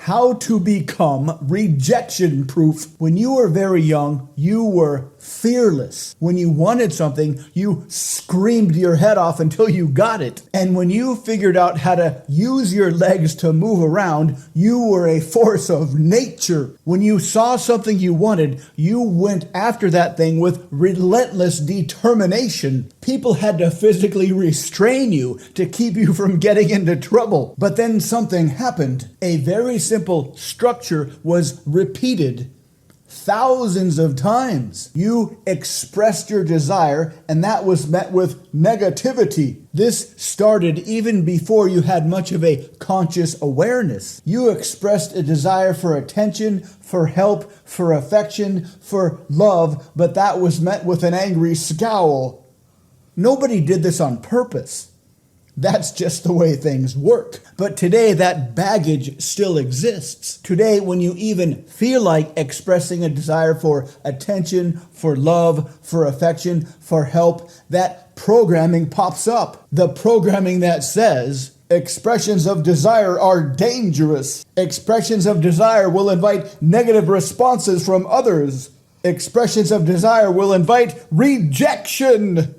How to become rejection proof. When you were very young, you were fearless. When you wanted something, you screamed your head off until you got it. And when you figured out how to use your legs to move around, you were a force of nature. When you saw something you wanted, you went after that thing with relentless determination. People had to physically restrain you to keep you from getting into trouble. But then something happened. A very simple structure was repeated thousands of times. You expressed your desire, and that was met with negativity. This started even before you had much of a conscious awareness. You expressed a desire for attention, for help, for affection, for love, but that was met with an angry scowl. Nobody did this on purpose. That's just the way things work. But today, that baggage still exists. Today, when you even feel like expressing a desire for attention, for love, for affection, for help, that programming pops up. The programming that says, expressions of desire are dangerous. Expressions of desire will invite negative responses from others. Expressions of desire will invite rejection.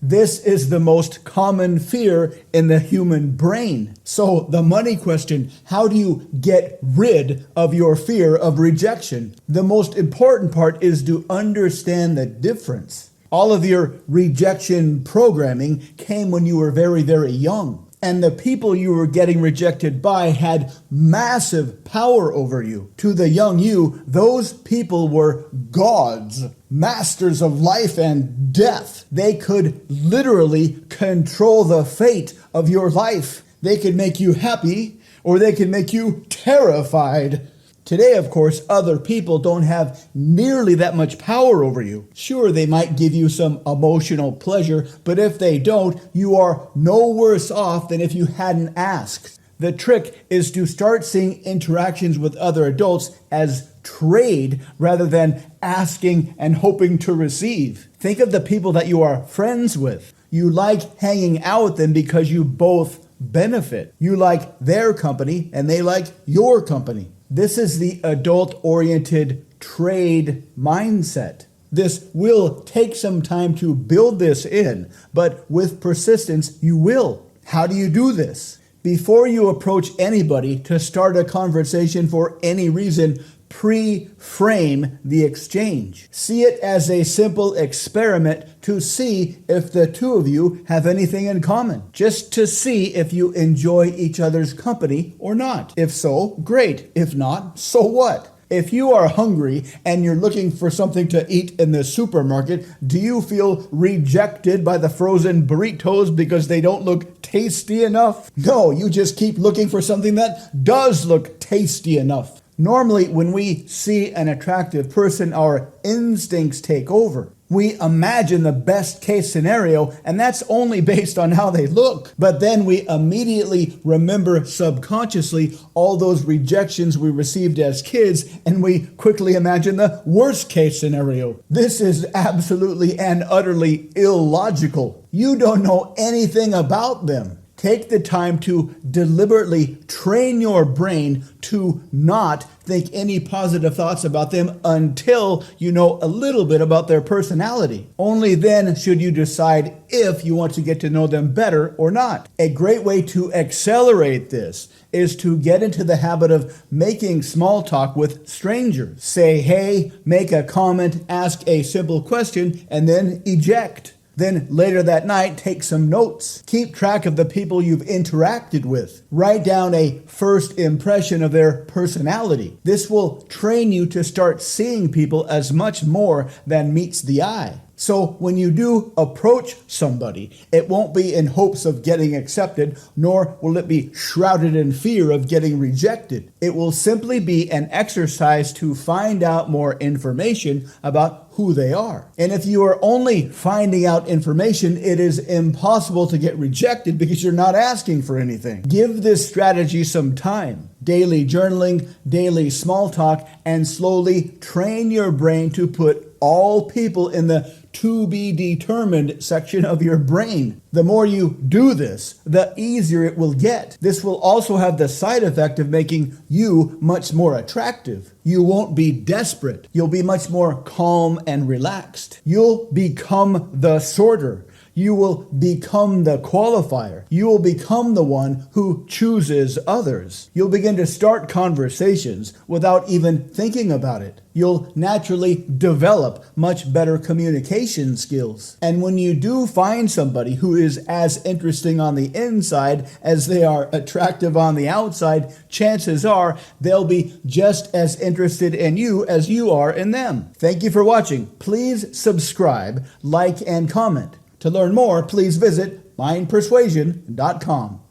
This is the most common fear in the human brain. So the money question, how do you get rid of your fear of rejection? The most important part is to understand the difference. All of your rejection programming came when you were very, very young. And the people you were getting rejected by had massive power over you. To the young you, those people were gods, masters of life and death. They could literally control the fate of your life. They could make you happy, or they could make you terrified. Today, of course, other people don't have nearly that much power over you. Sure, they might give you some emotional pleasure, but if they don't, you are no worse off than if you hadn't asked. The trick is to start seeing interactions with other adults as trade rather than asking and hoping to receive. Think of the people that you are friends with. You like hanging out with them because you both benefit. You like their company and they like your company. This is the adult-oriented trade mindset. This will take some time to build this in, but with persistence, you will. How do you do this? Before you approach anybody to start a conversation for any reason, pre-frame the exchange. See it as a simple experiment to see if the two of you have anything in common. Just to see if you enjoy each other's company or not. If so, great. If not, so what? If you are hungry and you're looking for something to eat in the supermarket, do you feel rejected by the frozen burritos because they don't look tasty enough? No, you just keep looking for something that does look tasty enough. Normally, when we see an attractive person, our instincts take over. We imagine the best case scenario, and that's only based on how they look. But then we immediately remember subconsciously all those rejections we received as kids, and we quickly imagine the worst case scenario. This is absolutely and utterly illogical. You don't know anything about them. Take the time to deliberately train your brain to not think any positive thoughts about them until you know a little bit about their personality. Only then should you decide if you want to get to know them better or not. A great way to accelerate this is to get into the habit of making small talk with strangers. Say hey, make a comment, ask a simple question, and then eject. Then later that night, take some notes. Keep track of the people you've interacted with. Write down a first impression of their personality. This will train you to start seeing people as much more than meets the eye. So when you do approach somebody, it won't be in hopes of getting accepted, nor will it be shrouded in fear of getting rejected. It will simply be an exercise to find out more information about who they are. And if you are only finding out information, it is impossible to get rejected because you're not asking for anything. Give this strategy some time. Daily journaling, daily small talk, and slowly train your brain to put all people in the to be determined section of your brain. The more you do this, the easier it will get. This will also have the side effect of making you much more attractive. You won't be desperate. You'll be much more calm and relaxed. You'll become the sorter. You will become the qualifier. You will become the one who chooses others. You'll begin to start conversations without even thinking about it. You'll naturally develop much better communication skills. And when you do find somebody who is as interesting on the inside as they are attractive on the outside, chances are they'll be just as interested in you as you are in them. Thank you for watching. Please subscribe, like, and comment. To learn more, please visit mindpersuasion.com.